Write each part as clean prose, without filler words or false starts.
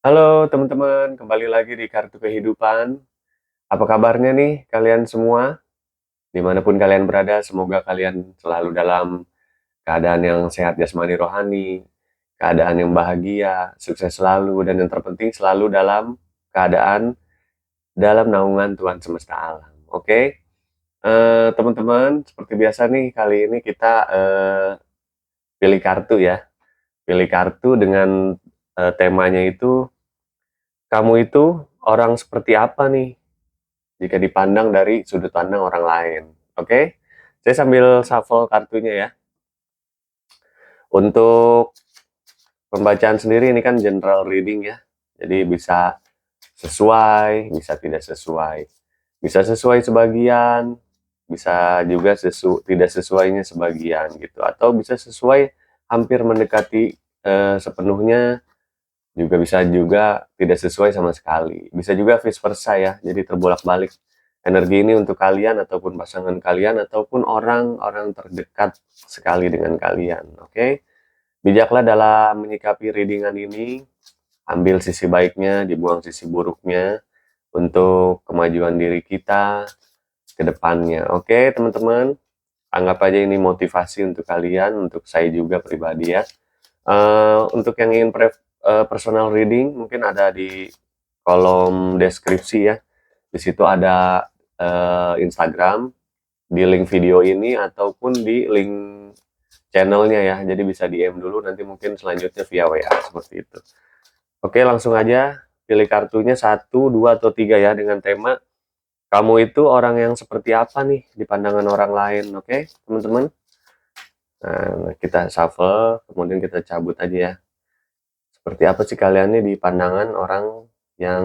Halo teman-teman, kembali lagi di Kartu Kehidupan. Apa kabarnya nih kalian semua? Dimanapun kalian berada, semoga kalian selalu dalam keadaan yang sehat jasmani rohani, keadaan yang bahagia, sukses selalu, dan yang terpenting selalu dalam keadaan dalam naungan Tuhan semesta alam. Oke. Teman-teman, seperti biasa nih, kali ini kita pilih kartu ya. Pilih kartu dengan temanya itu, kamu itu orang seperti apa nih jika dipandang dari sudut pandang orang lain. Oke, saya sambil shuffle kartunya ya. Untuk pembacaan sendiri ini kan general reading ya. Jadi bisa sesuai, bisa tidak sesuai. Bisa sesuai sebagian, bisa juga tidak sesuainya sebagian gitu. Atau bisa sesuai hampir mendekati sepenuhnya, juga bisa juga tidak sesuai sama sekali. Bisa juga vice versa ya, jadi terbolak-balik. Energi ini untuk kalian ataupun pasangan kalian ataupun orang-orang terdekat sekali dengan kalian, oke? Bijaklah dalam menyikapi readingan ini, ambil sisi baiknya, dibuang sisi buruknya untuk kemajuan diri kita ke depannya. Oke, teman-teman, anggap aja ini motivasi untuk kalian, untuk saya juga pribadi ya. Untuk yang ingin personal reading mungkin ada di kolom deskripsi ya. Di situ ada Instagram, di link video ini ataupun di link channelnya ya. Jadi bisa DM dulu, nanti mungkin selanjutnya via WA seperti itu. Oke, langsung aja pilih kartunya satu, dua, atau tiga ya dengan tema kamu itu orang yang seperti apa nih di pandangan orang lain. Oke, teman-teman. Nah, kita shuffle, kemudian kita cabut aja ya. Seperti apa sih kalian nih di pandangan orang yang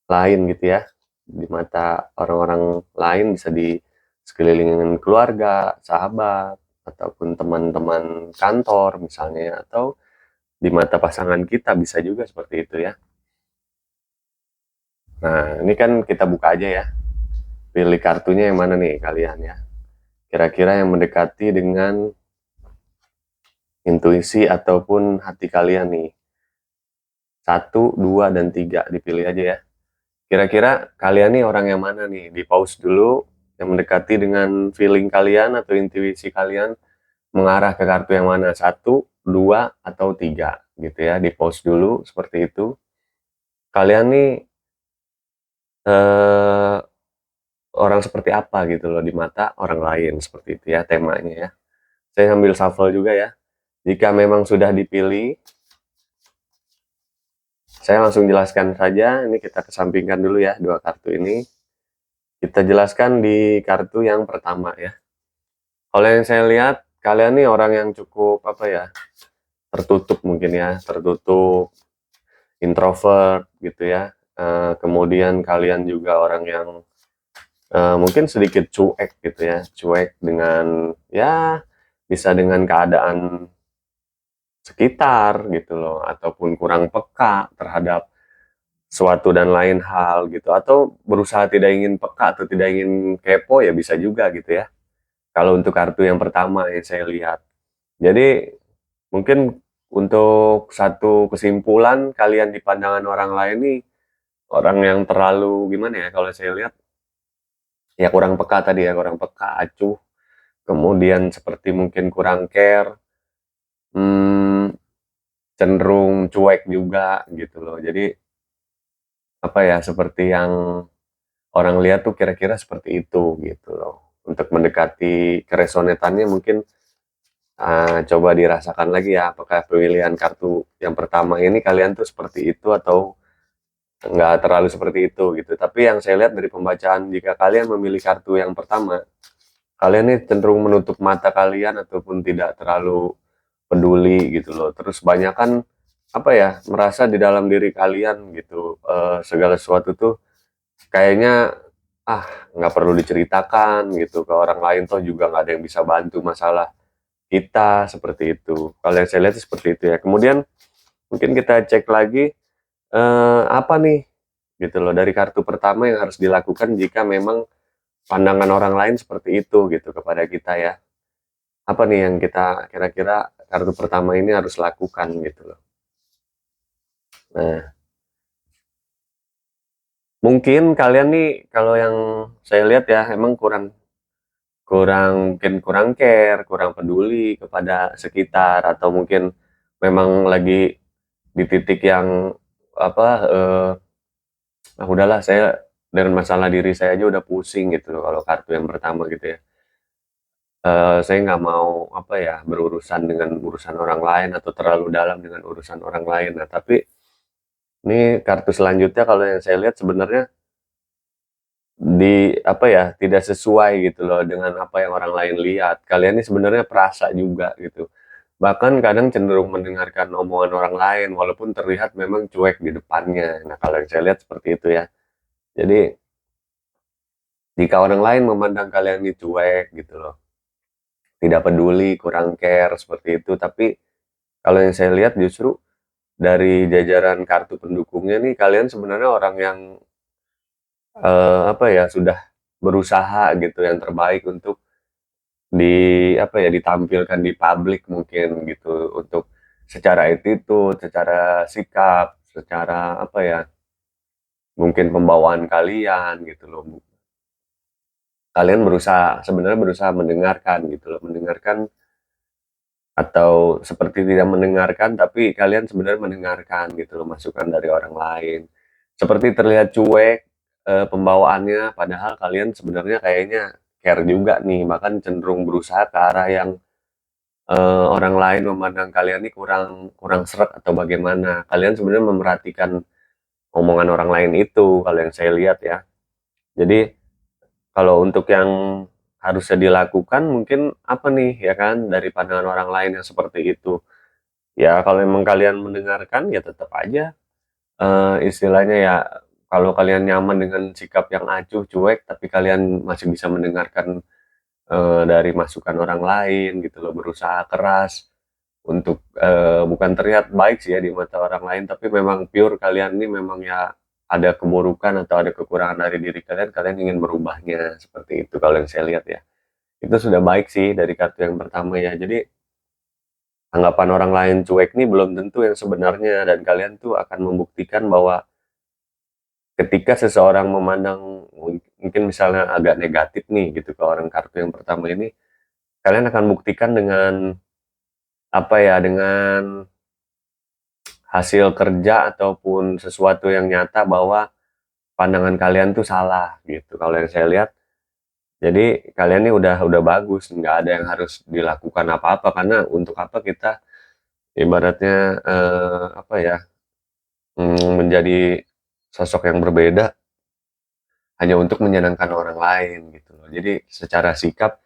lain gitu ya, di mata orang-orang lain, bisa di sekeliling keluarga, sahabat, ataupun teman-teman kantor misalnya, atau di mata pasangan kita bisa juga seperti itu ya. Nah, ini kan kita buka aja ya, pilih kartunya yang mana nih kalian ya, kira-kira yang mendekati dengan intuisi ataupun hati kalian nih. Satu, dua, dan tiga, dipilih aja ya. Kira-kira kalian nih orang yang mana nih? Di pause dulu, yang mendekati dengan feeling kalian atau intuisi kalian mengarah ke kartu yang mana? Satu, dua, atau tiga gitu ya. Di pause dulu seperti itu. Kalian nih eh, orang seperti apa gitu loh di mata orang lain, seperti itu ya temanya ya. Saya sambil shuffle juga ya. Jika memang sudah dipilih, saya langsung jelaskan saja. Ini kita kesampingkan dulu ya dua kartu ini. Kita jelaskan di kartu yang pertama ya. Kalau yang saya lihat, kalian nih orang yang cukup apa ya, tertutup mungkin ya, tertutup, introvert gitu ya. Kemudian kalian juga orang yang mungkin sedikit cuek gitu ya, cuek dengan ya bisa dengan keadaan sekitar gitu loh, ataupun kurang peka terhadap suatu dan lain hal gitu, atau berusaha tidak ingin peka atau tidak ingin kepo ya bisa juga gitu ya. Kalau untuk kartu yang pertama yang saya lihat. Jadi mungkin untuk satu kesimpulan, kalian di pandangan orang lain nih orang yang terlalu gimana ya, kalau saya lihat ya kurang peka tadi ya, kurang peka, acuh, kemudian seperti mungkin kurang care, hmm, cenderung cuek juga gitu loh. Jadi apa ya, seperti yang orang lihat tuh kira-kira seperti itu gitu loh. Untuk mendekati keresonetannya mungkin coba dirasakan lagi ya, apakah pemilihan kartu yang pertama ini kalian tuh seperti itu atau nggak terlalu seperti itu gitu. Tapi yang saya lihat dari pembacaan, jika kalian memilih kartu yang pertama, kalian nih cenderung menutup mata kalian ataupun tidak terlalu peduli gitu loh. Terus banyak kan apa ya, merasa di dalam diri kalian gitu, segala sesuatu tuh kayaknya ah nggak perlu diceritakan gitu ke orang lain, toh juga nggak ada yang bisa bantu masalah kita, seperti itu. Kalau yang saya lihat sih seperti itu ya. Kemudian mungkin kita cek lagi apa nih gitu loh dari kartu pertama yang harus dilakukan jika memang pandangan orang lain seperti itu gitu kepada kita ya. Apa nih yang kita kira-kira kartu pertama ini harus lakukan gitu loh. Nah, mungkin kalian nih kalau yang saya lihat ya emang kurang kurang mungkin kurang care, kurang peduli kepada sekitar atau mungkin memang lagi di titik yang apa, "Ah, udahlah saya dengan masalah diri saya aja udah pusing," gitu loh kalau kartu yang pertama gitu ya. Saya nggak mau apa ya, berurusan dengan urusan orang lain atau terlalu dalam dengan urusan orang lain. Nah, tapi ini kartu selanjutnya kalau yang saya lihat sebenarnya di apa ya, tidak sesuai gitu loh dengan apa yang orang lain lihat. Kalian ini sebenarnya perasa juga gitu. Bahkan kadang cenderung mendengarkan omongan orang lain walaupun terlihat memang cuek di depannya. Nah, kalau yang saya lihat seperti itu ya. Jadi, jika orang lain memandang kalian ini cuek gitu loh, tidak peduli, kurang care seperti itu, tapi kalau yang saya lihat justru dari jajaran kartu pendukungnya nih kalian sebenarnya orang yang, apa ya, sudah berusaha gitu yang terbaik untuk apa ya, ditampilkan di publik mungkin gitu, untuk secara attitude, secara sikap, secara apa ya, mungkin pembawaan kalian gitu loh. Kalian berusaha sebenarnya berusaha mendengarkan gitu loh, mendengarkan atau seperti tidak mendengarkan, tapi kalian sebenarnya mendengarkan gitu loh masukan dari orang lain. Seperti terlihat cuek, pembawaannya, padahal kalian sebenarnya kayaknya care juga nih, bahkan cenderung berusaha ke arah yang, orang lain memandang kalian nih kurang kurang sreg atau bagaimana. Kalian sebenarnya memerhatikan omongan orang lain itu kalau yang saya lihat ya. Jadi kalau untuk yang harusnya dilakukan mungkin apa nih ya kan, dari pandangan orang lain yang seperti itu. Ya kalau emang kalian mendengarkan ya tetap aja, istilahnya ya kalau kalian nyaman dengan sikap yang acuh, cuek, tapi kalian masih bisa mendengarkan, dari masukan orang lain gitu loh, berusaha keras untuk, bukan terlihat baik sih ya di mata orang lain, tapi memang pure kalian ini memang ya ada keburukan atau ada kekurangan dari diri kalian, kalian ingin merubahnya, seperti itu kalau yang saya lihat ya. Itu sudah baik sih dari kartu yang pertama ya. Jadi anggapan orang lain cuek nih belum tentu yang sebenarnya dan kalian tuh akan membuktikan bahwa ketika seseorang memandang mungkin misalnya agak negatif nih gitu ke orang kartu yang pertama ini, kalian akan buktikan dengan apa ya, dengan hasil kerja ataupun sesuatu yang nyata bahwa pandangan kalian tuh salah gitu. Kalau yang saya lihat, jadi kalian ini udah bagus, nggak ada yang harus dilakukan apa-apa karena untuk apa kita ibaratnya, apa ya, menjadi sosok yang berbeda hanya untuk menyenangkan orang lain gitu loh. Jadi secara sikap,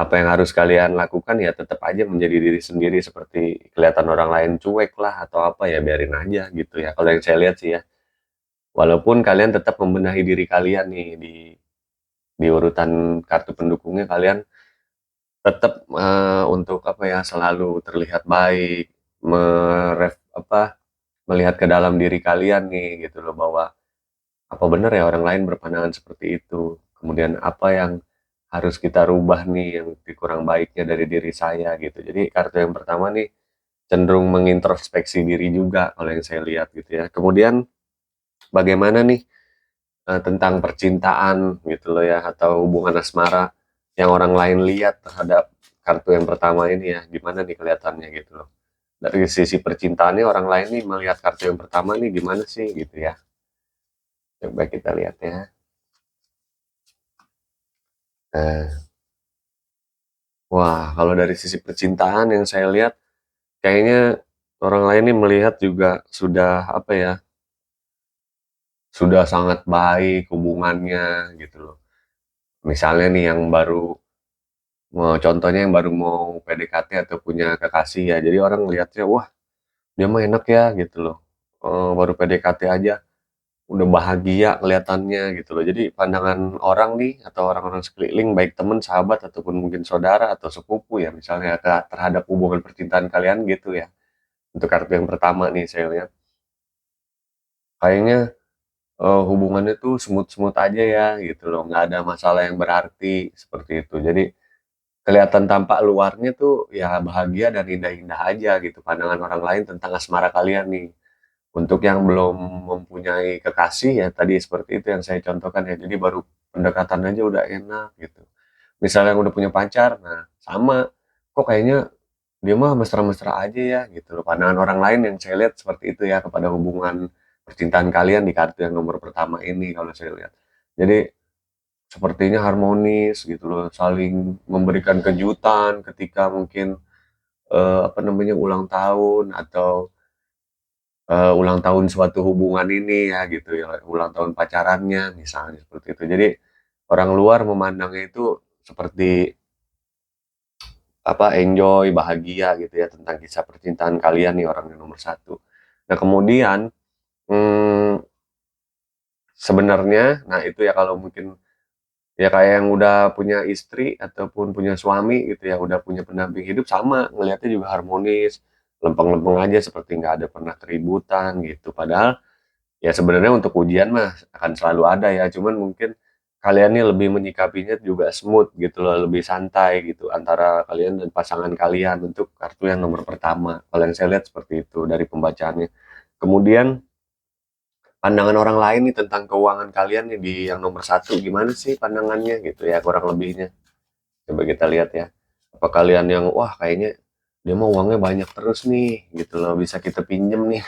apa yang harus kalian lakukan ya tetap aja menjadi diri sendiri seperti kelihatan orang lain cuek lah atau apa ya biarin aja gitu ya, kalau yang saya lihat sih ya. Walaupun kalian tetap membenahi diri kalian nih di urutan kartu pendukungnya kalian tetap, untuk apa ya, selalu terlihat baik, apa, melihat ke dalam diri kalian nih gitu loh bahwa apa benar ya orang lain berpandangan seperti itu? Kemudian apa yang harus kita rubah nih yang kurang baiknya dari diri saya gitu. Jadi kartu yang pertama nih cenderung mengintrospeksi diri juga kalau yang saya lihat gitu ya. Kemudian bagaimana nih tentang percintaan gitu loh ya atau hubungan asmara yang orang lain lihat terhadap kartu yang pertama ini ya. Gimana nih kelihatannya gitu loh. Dari sisi percintaannya orang lain nih melihat kartu yang pertama nih gimana sih gitu ya. Coba kita lihat ya. Nah, wah, kalau dari sisi percintaan yang saya lihat, kayaknya orang lain ini melihat juga sudah, apa ya, sudah sangat baik hubungannya gitu loh. Misalnya nih yang baru contohnya yang baru mau PDKT atau punya kekasih ya, jadi orang ngelihatnya, "Wah, dia mah enak ya," gitu loh, baru PDKT aja udah bahagia kelihatannya gitu loh. Jadi pandangan orang nih atau orang-orang sekeliling baik teman, sahabat, ataupun mungkin saudara atau sepupu ya misalnya terhadap hubungan percintaan kalian gitu ya. Untuk kartu yang pertama nih saya lihat, kayaknya, hubungannya tuh smooth-smooth aja ya gitu loh, nggak ada masalah yang berarti, seperti itu. Jadi kelihatan tampak luarnya tuh ya bahagia dan indah-indah aja gitu pandangan orang lain tentang asmara kalian nih. Untuk yang belum mempunyai kekasih ya tadi seperti itu yang saya contohkan ya, jadi baru pendekatan aja udah enak gitu. Misalnya yang udah punya pacar, nah sama, kok kayaknya dia mah mesra-mesra aja ya gitu loh, pandangan orang lain yang saya lihat seperti itu ya kepada hubungan percintaan kalian di kartu yang nomor pertama ini kalau saya lihat. Jadi sepertinya harmonis gitu loh, saling memberikan kejutan ketika mungkin, apa namanya, ulang tahun atau ulang tahun suatu hubungan ini ya gitu ya, ulang tahun pacarannya misalnya seperti itu. Jadi orang luar memandangnya itu seperti apa, enjoy, bahagia gitu ya tentang kisah percintaan kalian nih orang yang nomor satu. Nah kemudian, mmm, sebenarnya nah itu ya kalau mungkin ya kayak yang udah punya istri ataupun punya suami gitu ya, udah punya pendamping hidup sama, ngelihatnya juga harmonis, lempeng-lempeng aja seperti nggak ada pernah keributan gitu. Padahal ya sebenarnya untuk ujian mah akan selalu ada ya, cuman mungkin kalian nih lebih menyikapinya juga smooth gitu loh, lebih santai gitu antara kalian dan pasangan kalian untuk kartu yang nomor pertama. Kalau yang saya lihat seperti itu dari pembacaannya. Kemudian pandangan orang lain nih tentang keuangan kalian nih di yang nomor satu gimana sih pandangannya gitu ya kurang lebihnya. Coba kita lihat ya. Apa kalian yang wah kayaknya dia mah uangnya banyak terus nih gitu loh bisa kita pinjem nih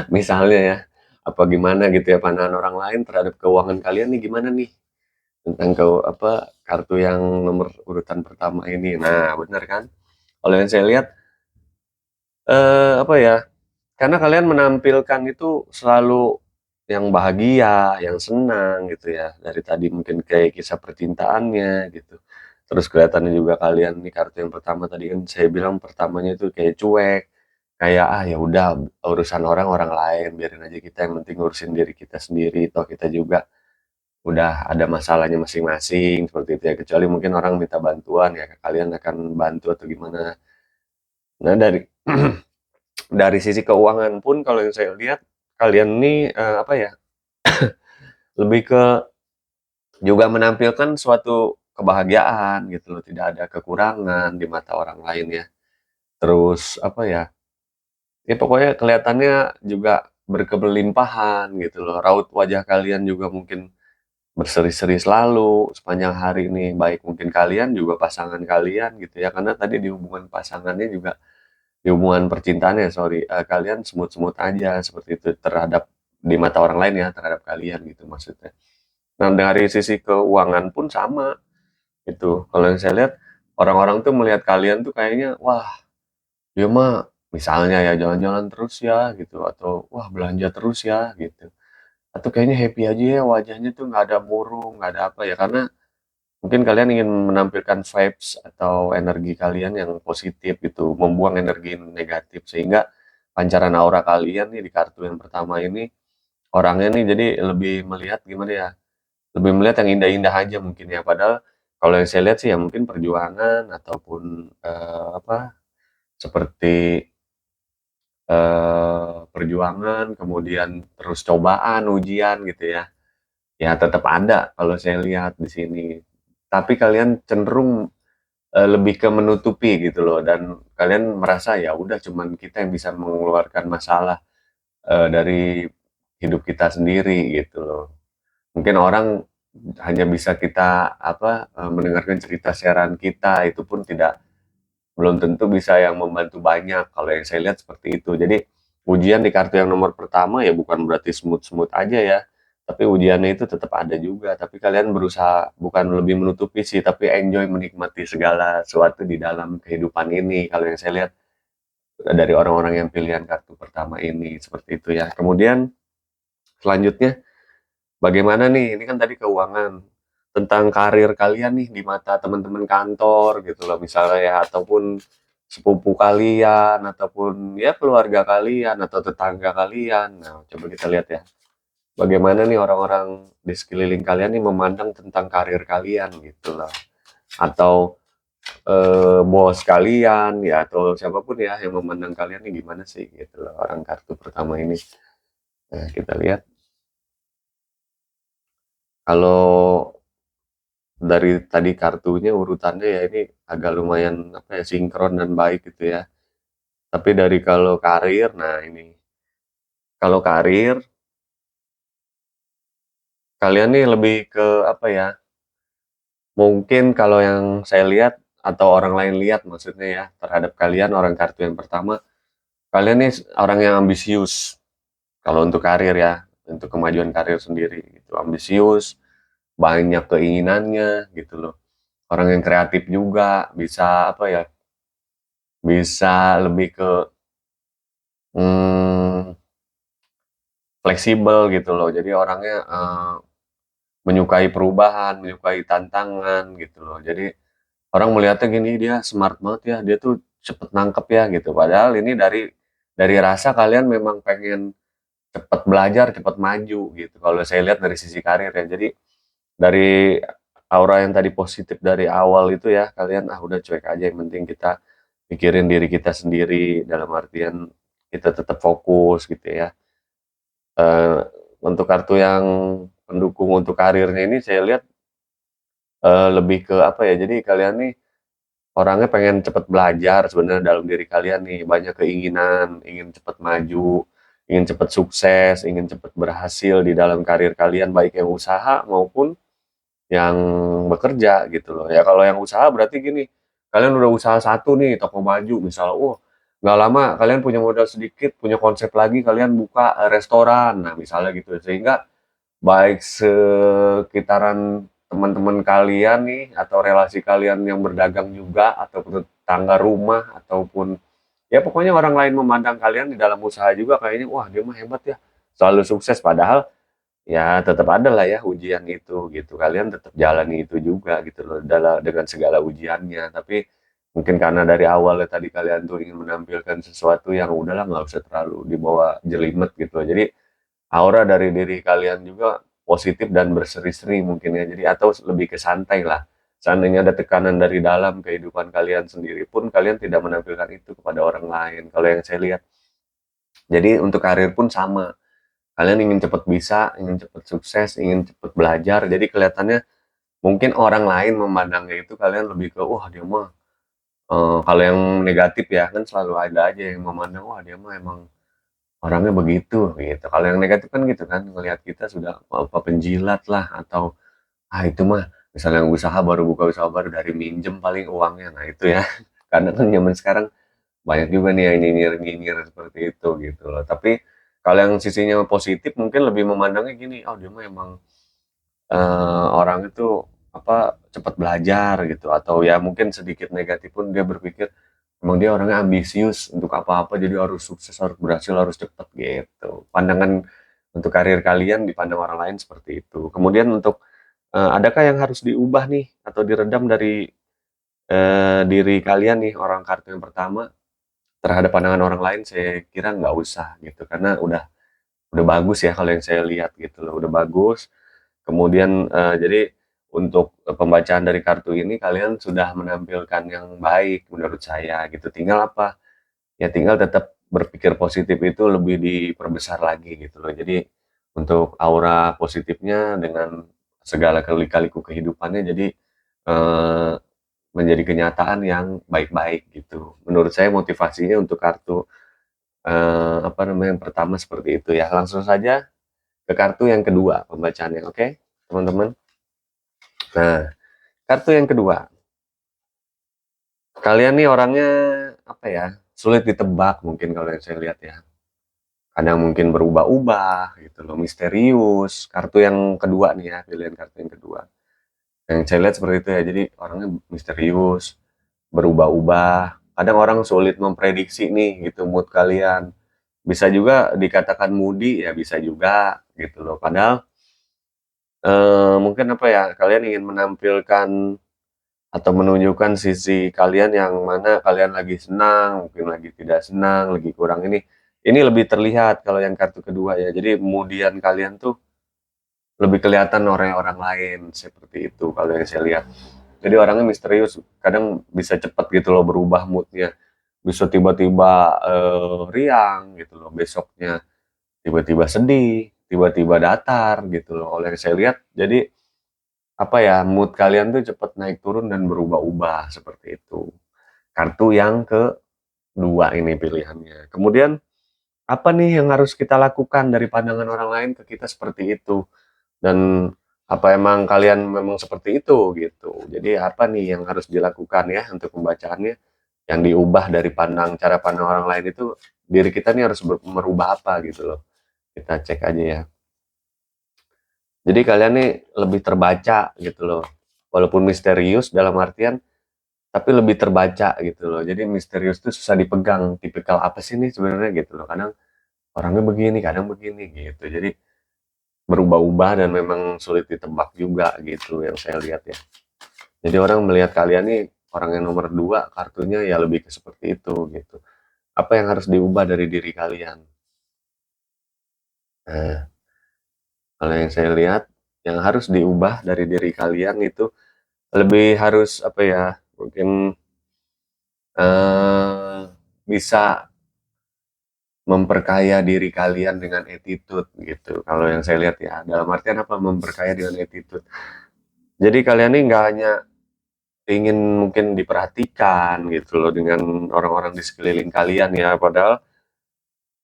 misalnya ya, apa gimana gitu ya pandangan orang lain terhadap keuangan kalian nih gimana nih? Tentang apa, kartu yang nomor urutan pertama ini. Nah, benar kan? Kalau yang saya lihat, apa ya, karena kalian menampilkan itu selalu yang bahagia, yang senang gitu ya, dari tadi mungkin kayak kisah percintaannya gitu. Terus kelihatannya juga kalian nih kartu yang pertama tadi kan saya bilang pertamanya itu kayak cuek, kayak, "Ah, ya udah urusan orang, orang lain, biarin aja kita yang penting ngurusin diri kita sendiri, toh kita juga udah ada masalahnya masing-masing," seperti itu ya. Kecuali mungkin orang minta bantuan ya, kalian akan bantu atau gimana. Nah, dari dari sisi keuangan pun kalau yang saya lihat, kalian nih, apa ya, lebih ke juga menampilkan suatu kebahagiaan gitu loh, tidak ada kekurangan di mata orang lain ya. Terus apa ya, ya pokoknya kelihatannya juga berkelimpahan gitu loh, raut wajah kalian juga mungkin berseri-seri selalu sepanjang hari ini, baik mungkin kalian juga pasangan kalian gitu ya, karena tadi di hubungan pasangannya juga di hubungan percintaannya sorry, kalian semut-semut aja seperti itu terhadap di mata orang lain ya, terhadap kalian gitu maksudnya. Nah dari sisi keuangan pun sama gitu, kalau yang saya lihat orang-orang tuh melihat kalian tuh kayaknya, wah dia mah misalnya ya jalan-jalan terus ya gitu, atau wah belanja terus ya gitu, atau kayaknya happy aja ya wajahnya tuh nggak ada murung, nggak ada apa ya, karena mungkin kalian ingin menampilkan vibes atau energi kalian yang positif gitu, membuang energi negatif sehingga pancaran aura kalian nih di kartu yang pertama ini, orangnya nih jadi lebih melihat gimana ya, lebih melihat yang indah-indah aja mungkin ya. Padahal kalau yang saya lihat sih ya mungkin perjuangan ataupun, apa, seperti, perjuangan, kemudian terus cobaan, ujian gitu ya. Ya tetap ada kalau saya lihat di sini. Tapi kalian cenderung lebih ke menutupi gitu loh dan kalian merasa ya udah cuman kita yang bisa mengeluarkan masalah, dari hidup kita sendiri gitu loh. Mungkin orang hanya bisa kita apa, mendengarkan cerita sharean kita itu pun belum tentu bisa yang membantu banyak kalau yang saya lihat seperti itu. Jadi ujian di kartu yang nomor pertama ya bukan berarti smooth-smooth aja ya, tapi ujiannya itu tetap ada juga, tapi kalian berusaha bukan lebih menutupi sih, tapi enjoy menikmati segala sesuatu di dalam kehidupan ini, kalau yang saya lihat dari orang-orang yang pilihan kartu pertama ini, seperti itu ya. Kemudian selanjutnya bagaimana nih, ini kan tadi keuangan, tentang karir kalian nih di mata teman-teman kantor gitu loh misalnya ya, ataupun sepupu kalian, ataupun ya keluarga kalian, atau tetangga kalian. Nah, coba kita lihat ya. Bagaimana nih orang-orang di sekeliling kalian nih memandang tentang karir kalian gitu loh. Atau bos kalian ya atau siapapun ya yang memandang kalian nih gimana sih gitu loh orang kartu pertama ini. Nah, kita lihat kalau dari tadi kartunya urutannya ya ini agak lumayan apa ya sinkron dan baik gitu ya. Tapi dari kalau karir nah ini. Kalau karir, kalian nih lebih ke apa ya, mungkin kalau yang saya lihat atau orang lain lihat maksudnya ya, terhadap kalian orang kartu yang pertama, kalian nih orang yang ambisius. Kalau untuk karir ya, untuk kemajuan karir sendiri gitu, ambisius, banyak keinginannya gitu loh. Orang yang kreatif juga, bisa apa ya, bisa lebih ke hmm, fleksibel gitu loh. Jadi orangnya menyukai perubahan, menyukai tantangan gitu loh. Jadi orang melihatnya gini, dia smart banget ya, dia tuh cepet nangkep ya gitu. Padahal ini dari rasa kalian memang pengen cepet belajar, cepet maju gitu. Kalau saya lihat dari sisi karir ya. Jadi dari aura yang tadi positif dari awal itu ya, kalian udah cuek aja, yang penting kita pikirin diri kita sendiri, dalam artian kita tetap fokus gitu ya. Eh, untuk kartu yang pendukung untuk karirnya ini saya lihat lebih ke apa ya, jadi kalian nih orangnya pengen cepet belajar sebenarnya dalam diri kalian nih, banyak keinginan, ingin cepet maju, ingin cepet sukses, ingin cepet berhasil di dalam karir kalian, baik yang usaha maupun yang bekerja gitu loh. Ya kalau yang usaha berarti gini, kalian udah usaha satu nih, toko baju misalnya, nggak lama kalian punya modal sedikit, punya konsep lagi, kalian buka restoran, nah misalnya gitu. Sehingga baik sekitaran teman-teman kalian nih atau relasi kalian yang berdagang juga ataupun tetangga rumah ataupun ya pokoknya orang lain memandang kalian di dalam usaha juga kayaknya wah dia mah hebat ya, selalu sukses, padahal ya tetap ada lah ya ujian itu gitu. Kalian tetap jalani itu juga gitu loh dengan segala ujiannya. Tapi mungkin karena dari awalnya tadi kalian tuh ingin menampilkan sesuatu yang udahlah nggak usah terlalu dibawa jelimet gitu loh. Jadi aura dari diri kalian juga positif dan berseri-seri mungkin ya. Jadi atau lebih ke santai lah. Seandainya ada tekanan dari dalam kehidupan kalian sendiri pun kalian tidak menampilkan itu kepada orang lain. Kalau yang saya lihat. Jadi untuk karir pun sama. Kalian ingin cepat bisa, ingin cepat sukses, ingin cepat belajar. Jadi kelihatannya mungkin orang lain memandangnya itu kalian lebih ke wah dia mah kalau yang negatif ya kan selalu ada aja yang memandang wah dia mah emang orangnya begitu gitu. Kalau yang negatif kan gitu kan ngelihat kita sudah apa penjilat lah atau itu mah misalnya yang usaha baru buka usaha baru dari minjem paling uangnya. Nah itu ya. Karena kan zaman sekarang banyak juga nih yang nyinyir-nyinyir seperti itu gitu loh. Tapi kalau yang sisinya positif mungkin lebih memandangnya gini, oh dia mah emang orang itu apa cepat belajar gitu atau ya mungkin sedikit negatif pun dia berpikir emang dia orangnya ambisius untuk apa-apa jadi harus sukses, harus berhasil, harus cepat gitu. Pandangan untuk karir kalian dipandang orang lain seperti itu. Kemudian untuk adakah yang harus diubah nih atau diredam dari diri kalian nih orang kartu yang pertama terhadap pandangan orang lain? Saya kira nggak usah gitu karena udah bagus ya kalau yang saya lihat gitu loh, udah bagus. Kemudian jadi untuk pembacaan dari kartu ini kalian sudah menampilkan yang baik menurut saya gitu. Tinggal apa? Ya tinggal tetap berpikir positif itu lebih diperbesar lagi gitu loh. Jadi untuk aura positifnya dengan segala kali-kaliku kehidupannya jadi eh, menjadi kenyataan yang baik-baik gitu. Menurut saya motivasinya untuk kartu apa namanya yang pertama seperti itu ya. Langsung saja ke kartu yang kedua pembacaannya, oke, teman-teman. Nah, kartu yang kedua, kalian nih orangnya apa ya? Sulit ditebak mungkin kalau yang saya lihat ya. Kadang mungkin berubah-ubah gitu loh, misterius. Kartu yang kedua nih ya, pilihan kartu yang kedua. Yang saya lihat seperti itu ya. Jadi orangnya misterius, berubah-ubah. Kadang orang sulit memprediksi nih gitu mood kalian. Bisa juga dikatakan moody ya bisa juga gitu loh. Padahal mungkin apa ya? Kalian ingin menampilkan atau menunjukkan sisi kalian yang mana kalian lagi senang, mungkin lagi tidak senang, lagi kurang ini. Ini lebih terlihat kalau yang kartu kedua ya. Jadi kemudian kalian tuh lebih kelihatan orang lain seperti itu kalau yang saya lihat. Jadi orangnya misterius, kadang bisa cepat gitu loh berubah moodnya. Bisa tiba-tiba riang gitu loh, besoknya tiba-tiba sedih, tiba-tiba datar gitu loh. Oleh yang saya lihat, jadi apa ya mood kalian tuh cepat naik turun dan berubah-ubah seperti itu. Kartu yang kedua ini pilihannya. Kemudian apa nih yang harus kita lakukan dari pandangan orang lain ke kita seperti itu, dan apa emang kalian memang seperti itu gitu. Jadi apa nih yang harus dilakukan ya untuk pembacaannya, yang diubah dari cara pandang orang lain itu, diri kita nih harus merubah apa gitu loh. Kita cek aja ya. Jadi kalian nih lebih terbaca gitu loh. Walaupun misterius dalam artian, tapi lebih terbaca gitu loh. Jadi misterius tuh susah dipegang. Tipikal apa sih nih sebenarnya gitu loh. Kadang orangnya begini, kadang begini gitu. Jadi berubah-ubah dan memang sulit ditebak juga gitu yang saya lihat ya. Jadi orang melihat kalian nih orang yang nomor 2 kartunya ya lebih ke seperti itu gitu. Apa yang harus diubah dari diri kalian? Nah, kalau yang saya lihat yang harus diubah dari diri kalian itu lebih harus apa ya? Mungkin eh bisa memperkaya diri kalian dengan attitude gitu. Kalau yang saya lihat ya, dalam artian apa memperkaya dengan attitude. Jadi kalian ini nggak hanya ingin mungkin diperhatikan gitu loh dengan orang-orang di sekeliling kalian ya, padahal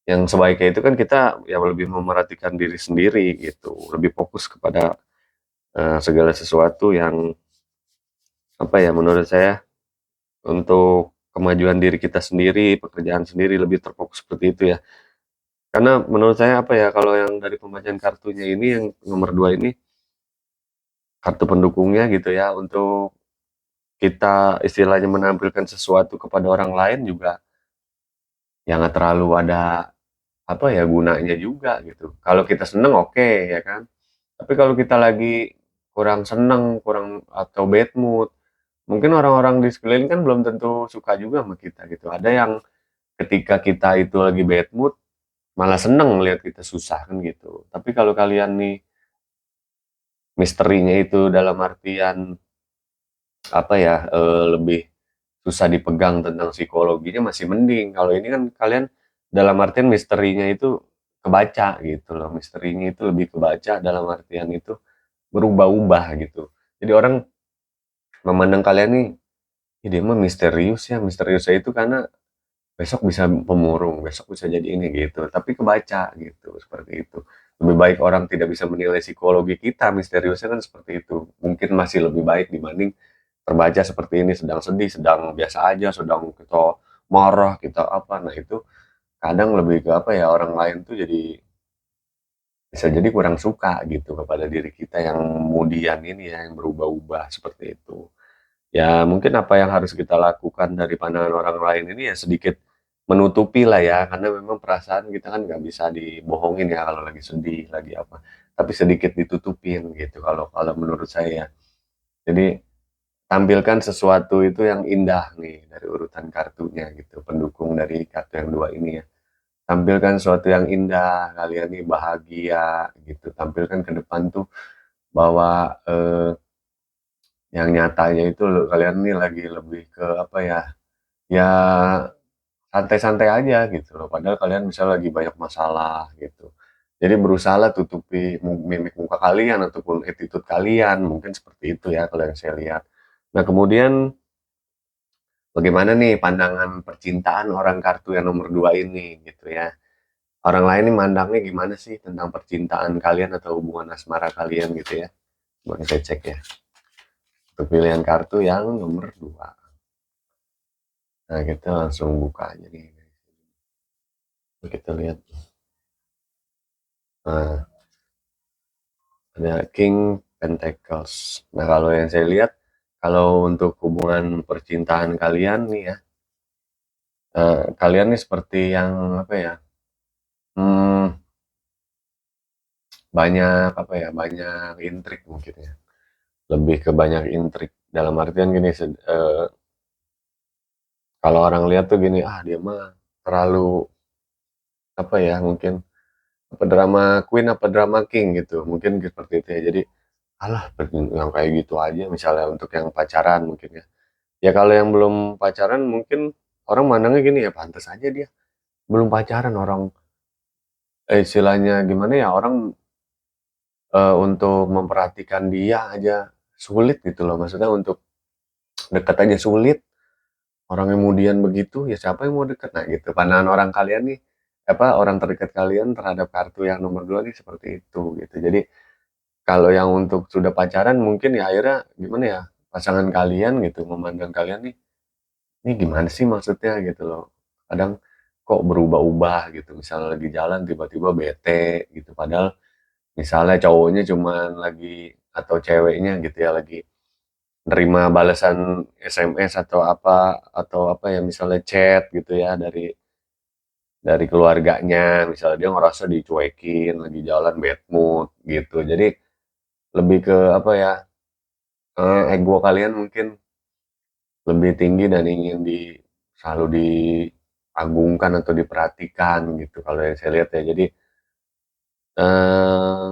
yang sebaiknya itu kan kita ya lebih memerhatikan diri sendiri gitu, lebih fokus kepada segala sesuatu yang apa ya menurut saya untuk kemajuan diri kita sendiri, pekerjaan sendiri lebih terfokus seperti itu ya. Karena menurut saya apa ya, kalau yang dari pembacaan kartunya ini yang nomor 2 ini, kartu pendukungnya gitu ya, untuk kita istilahnya menampilkan sesuatu kepada orang lain juga, ya nggak terlalu ada, apa ya, gunanya juga gitu. Kalau kita seneng oke, ya kan. Tapi kalau kita lagi kurang seneng, kurang atau bad mood, mungkin orang-orang di sekeliling kan belum tentu suka juga sama kita gitu. Ada yang ketika kita itu lagi bad mood, malah seneng lihat kita susah kan gitu. Tapi kalau kalian nih misterinya itu dalam artian apa ya, lebih susah dipegang tentang psikologinya masih mending. Kalau ini kan kalian dalam artian misterinya itu kebaca gitu loh, misterinya itu lebih kebaca dalam artian itu berubah-ubah gitu. Jadi orang memandang kalian nih, "Ih dia mah misterius ya," misteriusnya itu karena besok bisa pemurung, besok bisa jadi ini gitu, tapi kebaca gitu, seperti itu. Lebih baik orang tidak bisa menilai psikologi kita, misteriusnya kan seperti itu. Mungkin masih lebih baik dibanding terbaca seperti ini, sedang sedih, sedang biasa aja, sedang kita marah, kita apa. Nah itu kadang lebih ke apa ya, orang lain tuh jadi bisa jadi kurang suka gitu kepada diri kita yang kemudian ini ya, yang berubah-ubah seperti itu. Ya mungkin apa yang harus kita lakukan dari pandangan orang lain ini ya sedikit menutupi lah ya, karena memang perasaan kita kan nggak bisa dibohongin ya kalau lagi sedih, lagi apa. Tapi sedikit ditutupin gitu kalau kalau menurut saya ya. Jadi tampilkan sesuatu itu yang indah nih dari urutan kartunya gitu, pendukung dari kartu yang 2 ini ya. Tampilkan sesuatu yang indah, kalian nih bahagia gitu, tampilkan ke depan tuh bahwa, yang nyatanya itu kalian nih lagi lebih ke apa ya, ya santai-santai aja gitu loh, padahal kalian misalnya lagi banyak masalah gitu. Jadi berusahalah tutupi mimik muka kalian ataupun attitude kalian, mungkin seperti itu ya kalau yang saya lihat. Nah kemudian bagaimana nih pandangan percintaan orang kartu yang nomor 2 ini gitu ya. Orang lain nih mandangnya gimana sih tentang percintaan kalian atau hubungan asmara kalian gitu ya. Coba kita cek ya. Untuk pilihan kartu yang nomor 2. Nah kita langsung buka aja nih. Kita lihat. Nah ada King Pentacles. Nah kalau yang saya lihat, kalau untuk hubungan percintaan kalian nih ya, kalian nih seperti yang apa ya, hmm, banyak apa ya, banyak intrik mungkin ya. Lebih ke banyak intrik dalam artian gini, kalau orang lihat tuh gini, ah dia mah terlalu apa ya, mungkin apa drama queen apa drama king gitu, mungkin seperti itu ya. Jadi alah yang kayak gitu aja misalnya untuk yang pacaran mungkin ya. Ya kalau yang belum pacaran mungkin orang mandangnya gini ya, pantas aja dia belum pacaran orang, istilahnya gimana ya, orang, untuk memperhatikan dia aja sulit gitu loh, maksudnya untuk dekat aja sulit, orang yang kemudian begitu, ya siapa yang mau deket? Nah gitu, pandangan orang kalian nih orang terdekat kalian terhadap kartu yang nomor 2 nih seperti itu gitu. Jadi kalau yang untuk sudah pacaran mungkin ya akhirnya gimana ya, pasangan kalian gitu memandang kalian nih, "Ini gimana sih maksudnya?" Gitu loh. Kadang kok berubah-ubah gitu, misalnya lagi jalan tiba-tiba bete gitu, padahal misalnya cowoknya cuman lagi atau ceweknya gitu ya, lagi nerima balasan SMS atau apa ya, misalnya chat gitu ya dari keluarganya, misalnya dia ngerasa dicuekin, lagi jalan bad mood gitu. Jadi lebih ke apa ya, ego kalian mungkin lebih tinggi dan ingin selalu diagungkan atau diperhatikan gitu kalau yang saya lihat ya. Jadi, eee,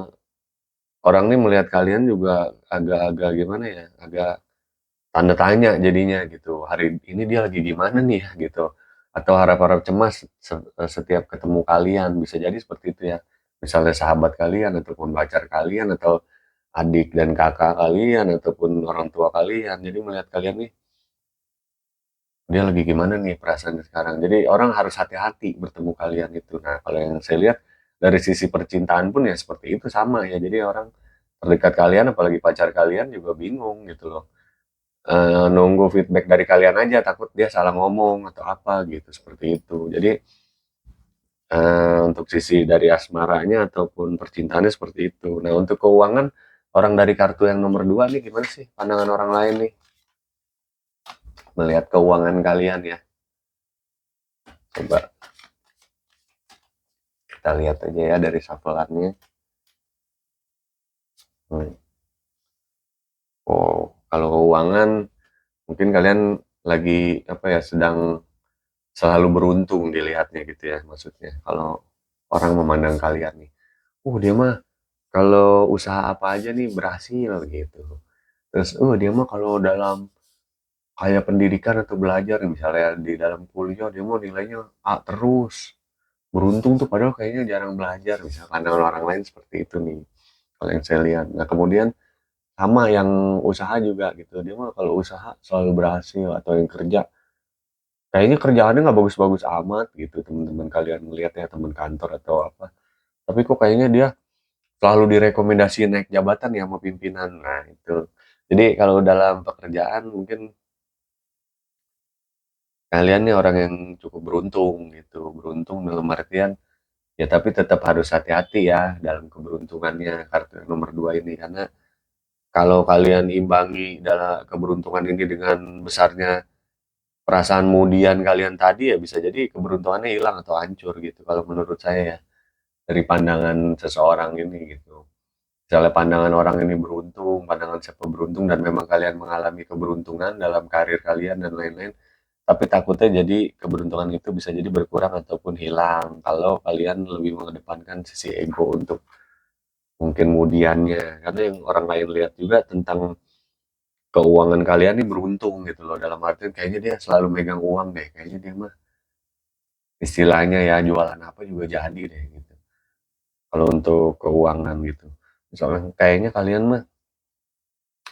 orang nih melihat kalian juga agak-agak gimana ya, agak tanda tanya jadinya gitu, hari ini dia lagi gimana nih ya gitu, atau harap-harap cemas setiap ketemu kalian, bisa jadi seperti itu ya. Misalnya sahabat kalian ataupun pacar kalian atau adik dan kakak kalian ataupun orang tua kalian, jadi melihat kalian nih, dia lagi gimana nih perasaannya sekarang. Jadi orang harus hati-hati bertemu kalian itu. Nah, kalau yang saya lihat dari sisi percintaan pun ya seperti itu sama ya, jadi orang terdekat kalian apalagi pacar kalian juga bingung gitu loh. Nunggu feedback dari kalian aja, takut dia salah ngomong atau apa gitu, seperti itu. Jadi, untuk sisi dari asmaranya ataupun percintaannya seperti itu. Nah, untuk keuangan, orang dari kartu yang nomor 2 nih gimana sih pandangan orang lain nih, melihat keuangan kalian ya? Coba kita lihat aja ya dari shuffle-annya. Hmm. Oh, kalau keuangan mungkin kalian lagi apa ya, sedang selalu beruntung dilihatnya gitu ya maksudnya, kalau orang memandang kalian nih. Dia mah kalau usaha apa aja nih berhasil gitu. Terus, dia mah kalau dalam kayak pendidikan atau belajar misalnya di dalam kuliah dia mah nilainya A terus. Beruntung tuh padahal kayaknya jarang belajar misalkan orang lain seperti itu nih. Kalau yang saya lihat. Nah, kemudian sama yang usaha juga gitu. Dia mah kalau usaha selalu berhasil atau yang kerja kayaknya kerjaannya nggak bagus-bagus amat gitu teman-teman kalian melihat ya teman kantor atau apa. Tapi kok kayaknya dia selalu direkomendasiin naik jabatan ya sama pimpinan. Nah, itu. Jadi kalau dalam pekerjaan mungkin kalian nih orang yang cukup beruntung gitu. Beruntung dalam artian ya tapi tetap harus hati-hati ya dalam keberuntungannya kartu yang nomor 2 ini karena kalau kalian imbangi dalam keberuntungan ini dengan besarnya perasaan mudian kalian tadi ya bisa jadi keberuntungannya hilang atau hancur gitu kalau menurut saya ya dari pandangan seseorang ini gitu. Misalnya pandangan orang ini beruntung, pandangan siapa beruntung dan memang kalian mengalami keberuntungan dalam karir kalian dan lain-lain, tapi takutnya jadi keberuntungan itu bisa jadi berkurang ataupun hilang kalau kalian lebih mengedepankan sisi ego untuk mungkin kemudiannya. Karena yang orang lain lihat juga tentang keuangan kalian nih beruntung gitu loh, dalam artian kayaknya dia selalu megang uang deh, kayaknya dia mah istilahnya ya jualan apa juga jadi deh gitu. Kalau untuk keuangan gitu. Misalnya kayaknya kalian mah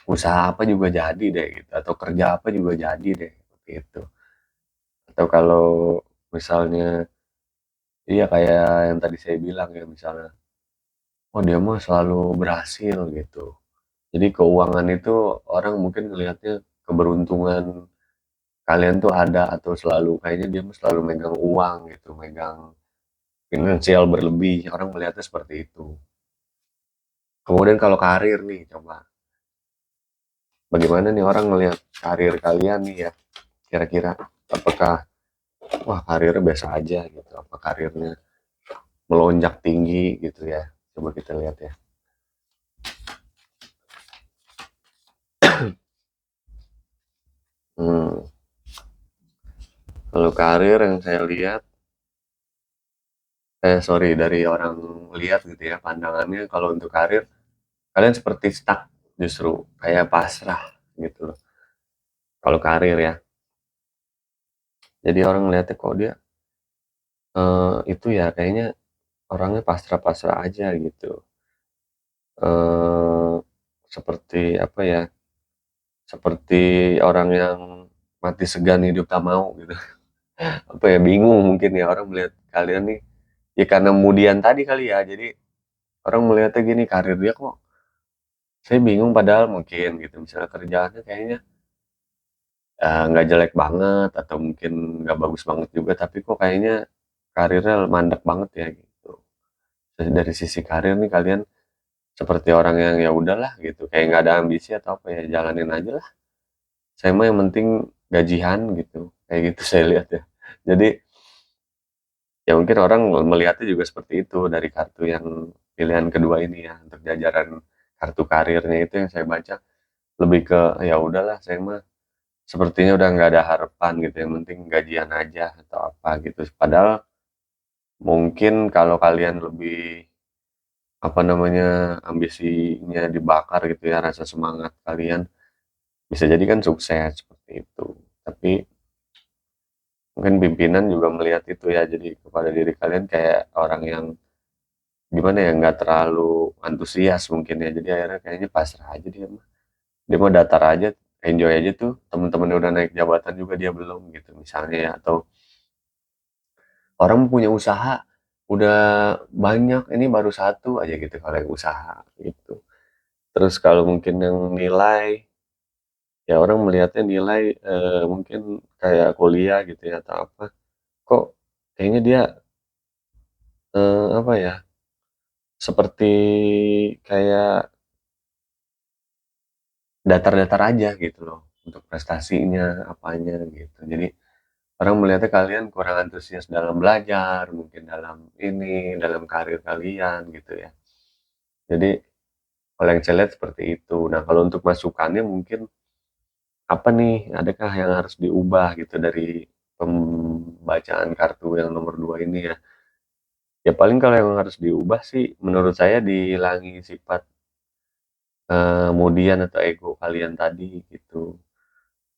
usaha apa juga jadi deh gitu atau kerja apa juga jadi deh gitu. Atau kalau misalnya iya kayak yang tadi saya bilang ya misalnya, oh dia mah selalu berhasil gitu. Jadi keuangan itu orang mungkin ngelihatnya keberuntungan kalian tuh ada atau selalu kayaknya dia mah selalu megang uang gitu, megang finansial berlebih, orang melihatnya seperti itu. Kemudian kalau karir nih coba, bagaimana nih orang melihat karir kalian nih ya, kira-kira apakah wah karirnya biasa aja gitu, apa karirnya melonjak tinggi gitu ya. Coba kita lihat ya. Hmm, kalau karir yang saya lihat, sorry dari orang lihat gitu ya, pandangannya kalau untuk karir, kalian seperti stuck justru, kayak pasrah gitu loh. Kalau karir ya, jadi orang ngeliatnya kok dia itu ya kayaknya orangnya pasrah-pasrah aja gitu. eh Seperti apa ya, seperti orang yang mati segan hidup tak mau gitu. Apa ya, bingung mungkin ya orang melihat kalian nih Ya karena kemudian tadi kali ya, jadi orang melihatnya gini, karir dia kok saya bingung padahal mungkin gitu, misalnya kerjaannya kayaknya, nggak jelek banget atau mungkin nggak bagus banget juga, tapi kok kayaknya karirnya mandek banget ya gitu. Dari sisi karir nih kalian seperti orang yang ya udahlah gitu, kayak nggak ada ambisi atau apa ya, jalanin aja lah. Saya mah yang penting gajian gitu, kayak gitu saya lihat ya. Jadi ya mungkin orang melihatnya juga seperti itu dari kartu yang pilihan kedua ini ya, untuk jajaran kartu karirnya itu yang saya baca lebih ke ya udahlah saya mah sepertinya udah nggak ada harapan gitu, yang penting gajian aja atau apa gitu. Padahal mungkin kalau kalian lebih apa namanya, ambisinya dibakar gitu ya, rasa semangat kalian bisa jadi kan sukses seperti itu. Tapi mungkin pimpinan juga melihat itu ya, jadi kepada diri kalian kayak orang yang gimana ya, nggak terlalu antusias mungkin ya, jadi akhirnya kayaknya pasrah aja dia mah datar aja, enjoy aja tuh, teman-temannya udah naik jabatan juga dia belum gitu misalnya ya. Atau orang punya usaha udah banyak, ini baru satu aja gitu kalau yang usaha gitu. Terus kalau mungkin yang nilai, ya orang melihatnya nilai, mungkin kayak kuliah gitu ya atau apa, kok kayaknya dia, apa ya, seperti kayak datar-datar aja gitu loh untuk prestasinya, apanya gitu. Jadi orang melihatnya kalian kurang antusias dalam belajar, mungkin dalam ini, dalam karir kalian gitu ya. Jadi kalau yang saya lihat seperti itu. Nah, kalau untuk masukannya mungkin apa nih, adakah yang harus diubah gitu dari pembacaan kartu yang nomor 2 ini ya? Ya paling kalau yang harus diubah sih menurut saya dihilangi sifat, kemudian atau ego kalian tadi gitu.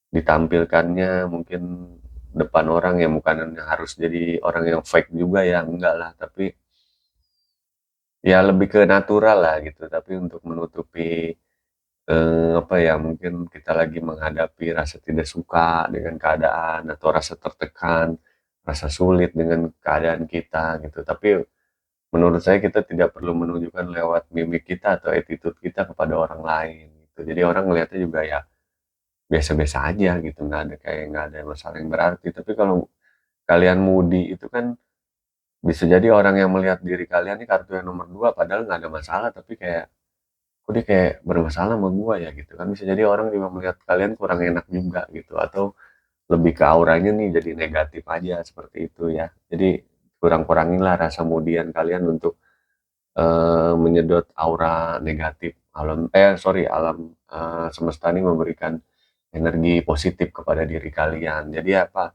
Ditampilkannya mungkin depan orang ya, bukan harus jadi orang yang fake juga ya, enggak lah, tapi ya lebih ke natural lah gitu, tapi untuk menutupi, apa ya, mungkin kita lagi menghadapi rasa tidak suka dengan keadaan atau rasa tertekan, rasa sulit dengan keadaan kita gitu. Tapi menurut saya kita tidak perlu menunjukkan lewat mimik kita atau attitude kita kepada orang lain gitu. Jadi orang ngelihatnya juga ya biasa-biasa aja gitu, nggak ada masalah yang berarti. Tapi kalau kalian moody itu kan bisa jadi orang yang melihat diri kalian nih kartu yang nomor 2 padahal nggak ada masalah, tapi kayak, "Kok dia kayak bermasalah sama gua ya?" Gitu kan. Bisa jadi orang juga melihat kalian kurang enak juga gitu, atau lebih ke auranya nih jadi negatif aja seperti itu ya. Jadi kurang-kuranginlah rasa moody-an kalian untuk, menyedot aura negatif alam, semesta ini memberikan energi positif kepada diri kalian. Jadi apa,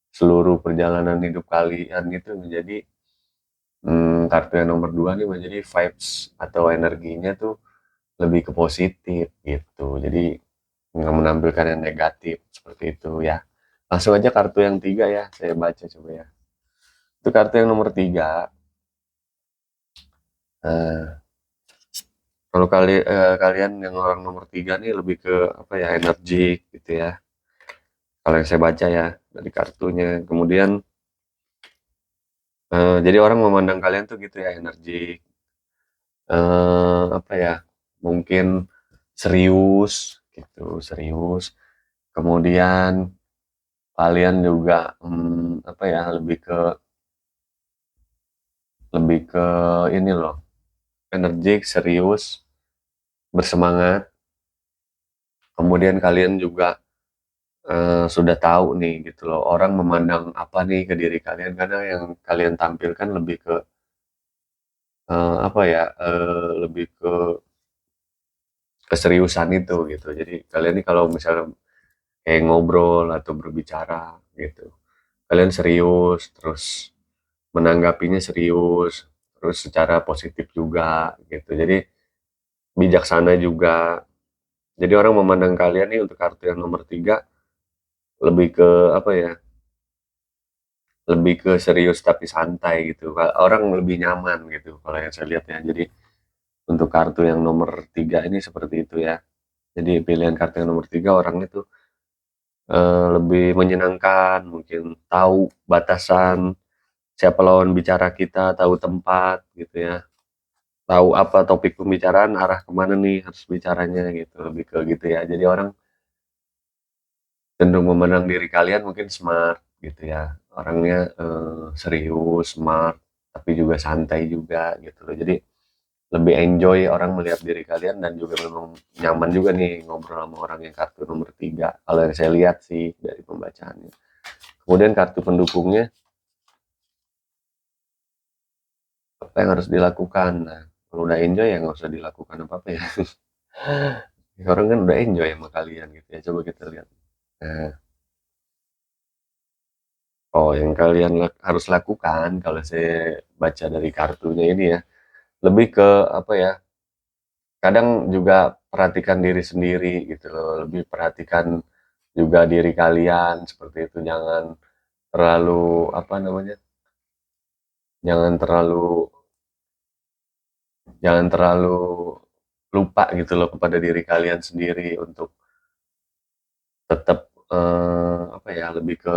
seluruh perjalanan hidup kalian itu menjadi, kartu yang nomor 2 nih menjadi vibes atau energinya tuh lebih ke positif gitu. Jadi nggak menampilkan yang negatif seperti itu ya. Langsung aja kartu yang 3 ya, saya baca coba ya. Itu kartu yang nomor 3. Eee, kalau kalian yang orang nomor 3 nih lebih ke apa ya, energik gitu ya. Kalau yang saya baca ya dari kartunya. Kemudian, jadi orang memandang kalian tuh gitu ya, energik, apa ya, mungkin serius gitu, serius. Kemudian kalian juga, apa ya, lebih ke ini loh, energik, serius, bersemangat. Kemudian kalian juga, sudah tahu nih gitu loh, orang memandang apa nih ke diri kalian, karena yang kalian tampilkan lebih ke, apa ya, lebih ke keseriusan itu gitu. Jadi kalian nih kalau misalnya kayak ngobrol atau berbicara gitu, kalian serius, terus menanggapinya serius, terus secara positif juga gitu. Jadi bijaksana juga. Jadi orang memandang kalian nih untuk kartu yang nomor 3 lebih ke apa ya, lebih ke serius tapi santai gitu. Orang lebih nyaman gitu kalau yang saya lihat ya. Jadi untuk kartu yang nomor 3 ini seperti itu ya. Jadi pilihan kartu yang nomor 3 orang itu, lebih menyenangkan, mungkin tahu batasan siapa lawan bicara kita, tahu tempat gitu ya, tahu apa topik pembicaraan, arah kemana nih harus bicaranya gitu, lebih ke gitu ya. Jadi orang cenderung memandang diri kalian mungkin smart gitu ya, orangnya serius, smart, tapi juga santai juga gitu loh. Jadi lebih enjoy orang melihat diri kalian dan juga memang nyaman juga nih ngobrol sama orang yang kartu nomor 3 kalau yang saya lihat sih dari pembacaannya. Kemudian kartu pendukungnya, apa yang harus dilakukan? Nah, kalau udah enjoy ya nggak usah dilakukan apa-apa ya. Orang kan udah enjoy sama kalian gitu ya. Coba kita lihat. Nah, oh yang kalian harus lakukan kalau saya baca dari kartunya ini ya, lebih ke apa ya? Kadang juga perhatikan diri sendiri gitu loh, lebih perhatikan juga diri kalian seperti itu. Terlalu apa namanya? Jangan terlalu jangan terlalu lupa gitu loh kepada diri kalian sendiri untuk tetap apa ya, lebih ke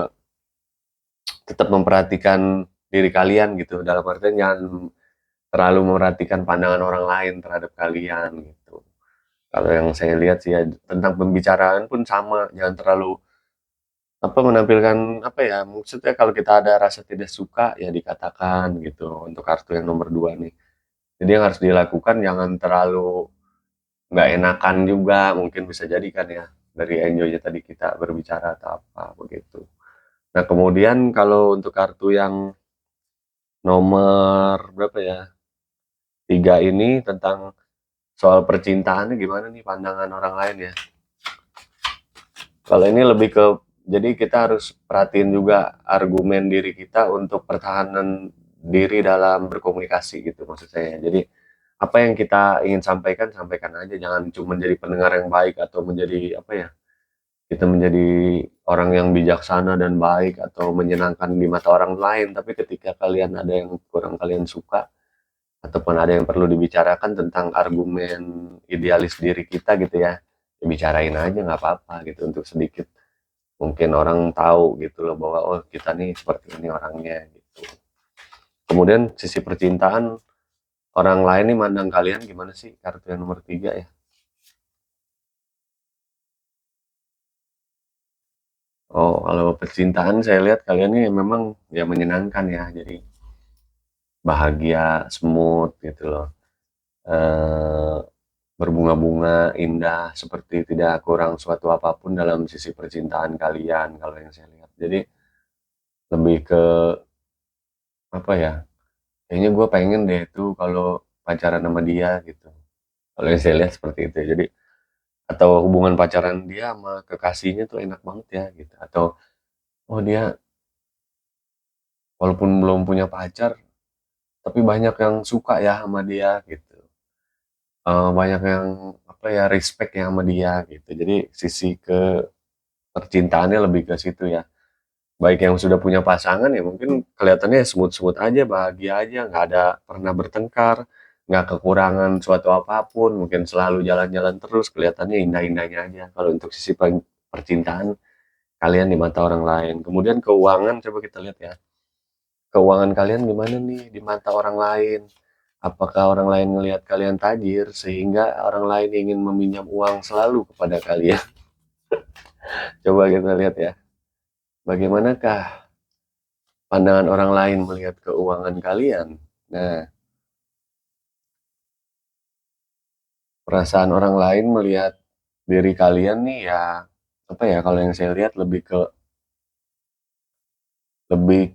tetap memperhatikan diri kalian gitu, dalam artian jangan terlalu memperhatikan pandangan orang lain terhadap kalian gitu. Kalau yang saya lihat sih ya, tentang pembicaraan pun sama, jangan terlalu apa, menampilkan apa ya, maksudnya kalau kita ada rasa tidak suka ya dikatakan gitu, untuk kartu yang nomor 2 nih. Jadi yang harus dilakukan jangan terlalu nggak enakan juga, mungkin bisa jadi kan ya, dari enjoy-nya tadi kita berbicara atau apa, begitu. Nah, kemudian kalau untuk kartu yang nomor berapa ya? 3 ini tentang soal percintaannya gimana nih pandangan orang lain ya? Kalau ini lebih ke jadi kita harus perhatiin juga argumen diri kita untuk pertahanan diri dalam berkomunikasi gitu maksud saya. Jadi apa yang kita ingin sampaikan, sampaikan aja, jangan cuma jadi pendengar yang baik atau menjadi apa ya, kita menjadi orang yang bijaksana dan baik atau menyenangkan di mata orang lain, tapi ketika kalian ada yang kurang kalian suka ataupun ada yang perlu dibicarakan tentang argumen idealis diri kita gitu ya, ya bicarain aja nggak apa-apa gitu untuk sedikit mungkin orang tahu gitu loh bahwa oh kita nih seperti ini orangnya gitu. Kemudian sisi percintaan, orang lain nih mandang kalian gimana sih, kartu yang nomor 3 ya. Oh kalau percintaan saya lihat kalian nih memang ya menyenangkan ya, jadi bahagia, smooth gitu loh. Eh, berbunga-bunga, indah, seperti tidak kurang suatu apapun dalam sisi percintaan kalian kalau yang saya lihat. Jadi lebih ke apa ya? Kayaknya gue pengen deh tuh kalau pacaran sama dia gitu. Kalau yang saya lihat seperti itu. Jadi atau hubungan pacaran dia sama kekasihnya tuh enak banget ya gitu. Atau oh dia walaupun belum punya pacar tapi banyak yang suka ya sama dia gitu. Banyak yang apa ya respect ya sama dia gitu. Jadi sisi ke percintaannya lebih ke situ ya. Baik yang sudah punya pasangan ya mungkin kelihatannya smooth-smooth aja, bahagia aja, nggak ada pernah bertengkar, nggak kekurangan suatu apapun, mungkin selalu jalan-jalan terus, kelihatannya indah-indahnya aja. Kalau untuk sisi percintaan kalian di mata orang lain. Kemudian keuangan coba kita lihat ya. Keuangan kalian gimana nih di mata orang lain? Apakah orang lain melihat kalian tajir sehingga orang lain ingin meminjam uang selalu kepada kalian? Coba kita lihat ya. Bagaimanakah pandangan orang lain melihat keuangan kalian? Nah, perasaan orang lain melihat diri kalian nih ya, apa ya, kalau yang saya lihat lebih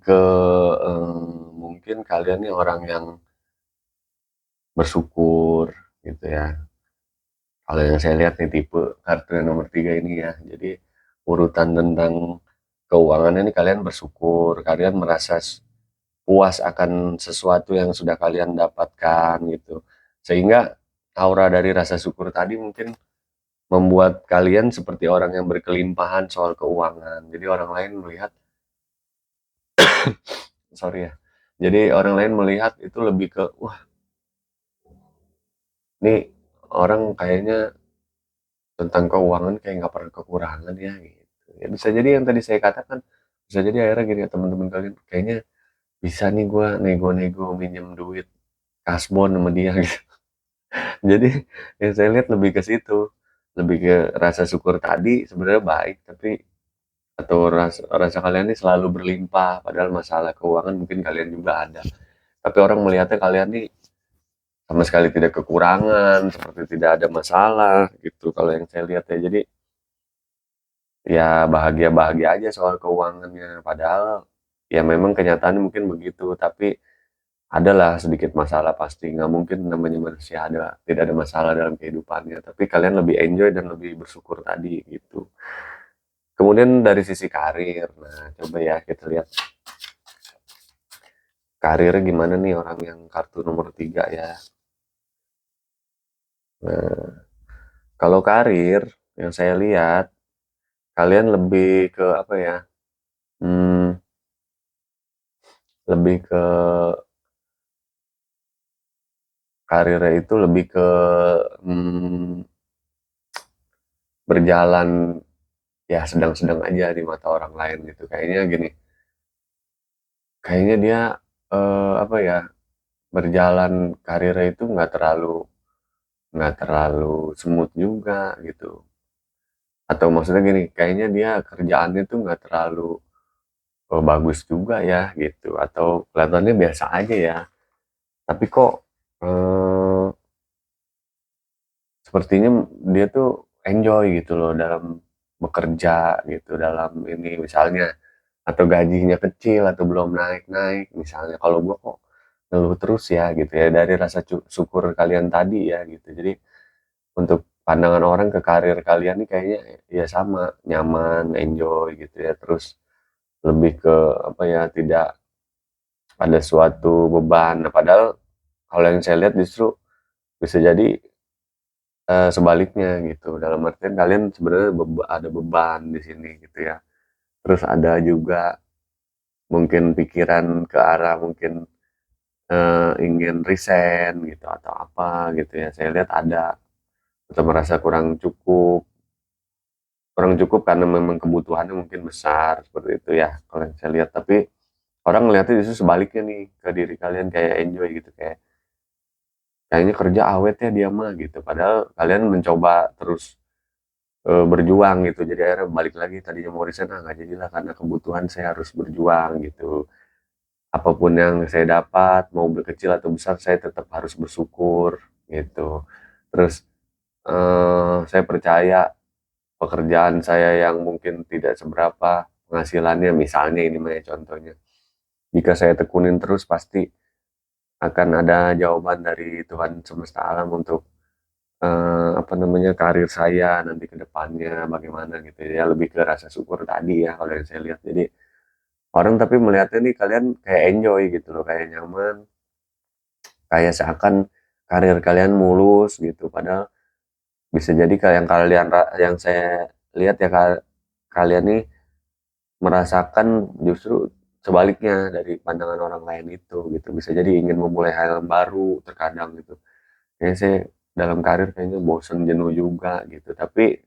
ke mungkin kalian nih orang yang bersyukur gitu ya. Kalau yang saya lihat nih tipe kartu yang nomor 3 ini ya. Jadi urutan tentang keuangannya nih kalian bersyukur, kalian merasa puas akan sesuatu yang sudah kalian dapatkan gitu. Sehingga aura dari rasa syukur tadi mungkin membuat kalian seperti orang yang berkelimpahan soal keuangan. Jadi orang lain melihat, sorry ya. Jadi orang lain melihat itu lebih ke, wah, nih orang kayaknya tentang keuangan kayak nggak pernah kekurangan ya gitu. Ya bisa jadi yang tadi saya katakan, bisa jadi akhirnya gini ya teman-teman kalian, kayaknya bisa nih gue nego-nego minjem duit kasbon sama dia gitu. Jadi yang saya lihat lebih ke situ, lebih ke rasa syukur tadi sebenarnya baik, tapi atau rasa rasa kalian ini selalu berlimpah, padahal masalah keuangan mungkin kalian juga ada. Tapi orang melihatnya kalian nih sama sekali tidak kekurangan, seperti tidak ada masalah gitu kalau yang saya lihat ya. Jadi ya bahagia-bahagia aja soal keuangannya. Padahal ya memang kenyataannya mungkin begitu, tapi adalah sedikit masalah pasti. Nggak mungkin namanya manusia tidak ada masalah dalam kehidupannya. Tapi kalian lebih enjoy dan lebih bersyukur tadi gitu. Kemudian dari sisi karir, nah coba ya kita lihat karirnya gimana nih orang yang kartu nomor 3 ya. Nah, kalau karir yang saya lihat, kalian lebih ke apa ya? Hmm, lebih ke karirnya itu lebih ke hmm, berjalan ya sedang-sedang aja di mata orang lain gitu. Kayaknya gini, kayaknya dia apa ya berjalan karirnya itu nggak terlalu smooth juga gitu. Atau maksudnya gini, kayaknya dia kerjaannya tuh nggak terlalu bagus juga ya gitu. Atau kelihatannya biasa aja ya. Tapi kok eh, sepertinya dia tuh enjoy gitu loh dalam bekerja gitu, dalam ini misalnya, atau gajinya kecil atau belum naik-naik misalnya. Kalau gua kok ngeluh terus ya gitu ya, dari rasa syukur kalian tadi ya gitu. Jadi untuk pandangan orang ke karir kalian nih kayaknya ya sama, nyaman, enjoy gitu ya. Terus lebih ke apa ya, tidak ada suatu beban. Nah, padahal kalau yang saya lihat justru bisa jadi sebaliknya gitu. Dalam artian kalian sebenarnya ada beban di sini gitu ya. Terus ada juga mungkin pikiran ke arah mungkin ingin resign gitu atau apa gitu ya. Saya lihat ada, atau merasa kurang cukup karena memang kebutuhannya mungkin besar seperti itu ya kalau yang saya lihat. Tapi orang melihatnya justru sebaliknya nih ke diri kalian, kayak enjoy gitu, kayak kayaknya kerja awet ya dia mah gitu. Padahal kalian mencoba terus berjuang gitu. Jadi akhirnya balik lagi, tadinya mau resign, nggak jadilah karena kebutuhan saya harus berjuang gitu. Apapun yang saya dapat, mau kecil atau besar, saya tetap harus bersyukur gitu. Terus saya percaya pekerjaan saya yang mungkin tidak seberapa penghasilannya, misalnya ini mah ya contohnya. Jika saya tekunin terus pasti akan ada jawaban dari Tuhan semesta alam untuk apa namanya, karir saya nanti ke depannya bagaimana gitu ya. Lebih ke rasa syukur tadi ya kalau yang saya lihat. Jadi orang tapi melihatnya nih kalian kayak enjoy gitu loh, kayak nyaman, kayak seakan karir kalian mulus gitu. Padahal bisa jadi kayak yang yang saya lihat ya, kalian nih merasakan justru sebaliknya dari pandangan orang lain itu gitu. Bisa jadi ingin memulai hal yang baru terkadang gitu. Kayaknya saya dalam karir kayaknya bosen, jenuh juga gitu. Tapi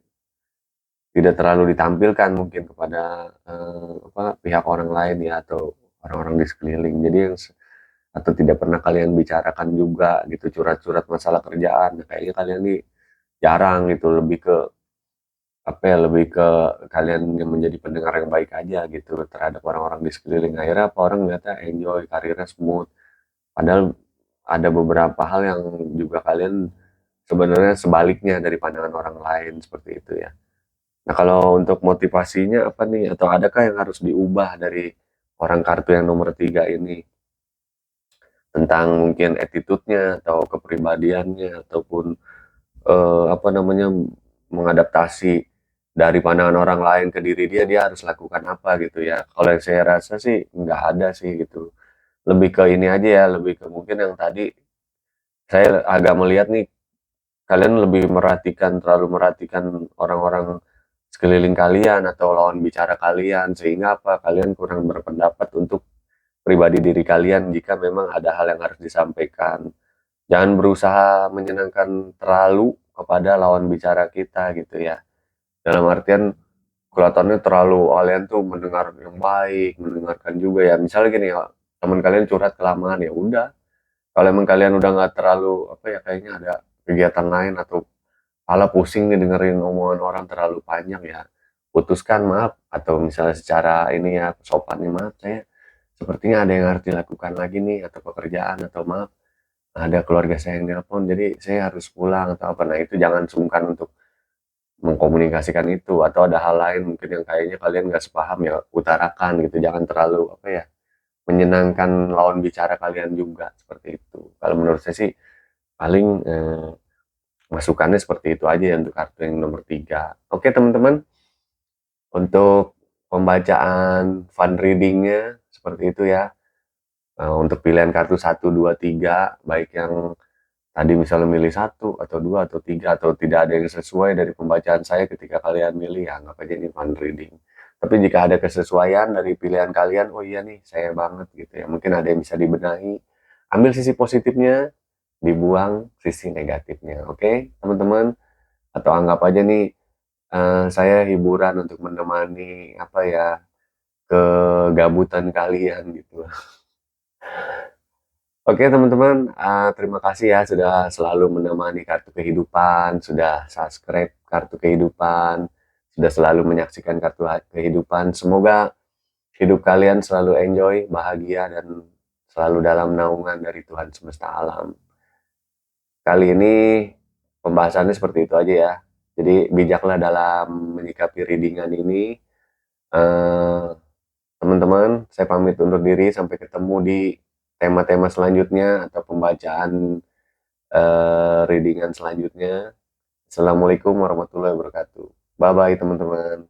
tidak terlalu ditampilkan mungkin kepada pihak orang lain ya, atau orang-orang di sekeliling. Jadi atau tidak pernah kalian bicarakan juga gitu, curhat-curhat masalah kerjaan. Nah, kayaknya kalian nih jarang gitu, lebih ke apa ya, lebih ke kalian yang menjadi pendengar yang baik aja gitu terhadap orang-orang di sekeliling. Akhirnya apa, orang ngeliatnya enjoy, karirnya smooth. Padahal ada beberapa hal yang juga kalian sebenarnya sebaliknya dari pandangan orang lain seperti itu ya. Nah, kalau untuk motivasinya apa nih? Atau adakah yang harus diubah dari orang kartu yang nomor 3 ini? Tentang mungkin attitude-nya atau kepribadiannya, ataupun apa namanya, mengadaptasi dari pandangan orang lain ke diri dia, dia harus lakukan apa gitu ya. Kalau yang saya rasa sih nggak ada sih gitu. Lebih ke ini aja ya, lebih ke mungkin yang tadi saya agak melihat nih, kalian lebih terlalu merhatikan orang-orang sekeliling kalian atau lawan bicara kalian, sehingga apa, kalian kurang berpendapat untuk pribadi diri kalian jika memang ada hal yang harus disampaikan. Jangan berusaha menyenangkan terlalu kepada lawan bicara kita gitu ya. Dalam artian kelihatannya terlalu kalian tuh mendengar yang baik, mendengarkan juga ya. Misalnya gini ya, teman kalian curhat kelamaan, ya udah. Kalau emang kalian udah nggak terlalu, apa ya, kayaknya ada kegiatan lain atau pala pusing nih dengerin omongan orang terlalu panjang ya, putuskan, maaf, atau misalnya secara ini ya, sopan nih, "Maaf, saya sepertinya ada yang harus dilakukan lagi nih, atau pekerjaan, atau maaf, ada keluarga saya yang nelpon, jadi saya harus pulang," atau apa. Nah, itu jangan sungkan untuk mengkomunikasikan itu, atau ada hal lain mungkin yang kayaknya kalian nggak sepaham, ya utarakan gitu, jangan terlalu, apa ya, menyenangkan lawan bicara kalian juga, seperti itu. Kalau menurut saya sih paling, masukannya seperti itu aja ya untuk kartu yang nomor 3. Oke teman-teman, untuk pembacaan fun reading-nya seperti itu ya. Untuk pilihan kartu 1, 2, 3, baik yang tadi misalnya milih satu atau 2 atau 3 atau tidak ada yang sesuai dari pembacaan saya ketika kalian milih, ya anggap aja ini fun reading. Tapi jika ada kesesuaian dari pilihan kalian, oh iya nih saya banget gitu ya, mungkin ada yang bisa dibenahi, ambil sisi positifnya, dibuang sisi negatifnya, oke teman-teman? Atau anggap aja nih, saya hiburan untuk menemani, apa ya, kegabutan kalian gitu. Oke teman-teman, terima kasih ya sudah selalu menemani Kartu Kehidupan, sudah subscribe Kartu Kehidupan, sudah selalu menyaksikan Kartu Kehidupan. Semoga hidup kalian selalu enjoy, bahagia, dan selalu dalam naungan dari Tuhan semesta alam. Kali ini pembahasannya seperti itu aja ya. Jadi bijaklah dalam menyikapi readingan ini. Eh, Teman-teman, saya pamit undur diri, sampai ketemu di tema-tema selanjutnya atau pembacaan readingan selanjutnya. Assalamualaikum warahmatullahi wabarakatuh. Bye bye teman-teman.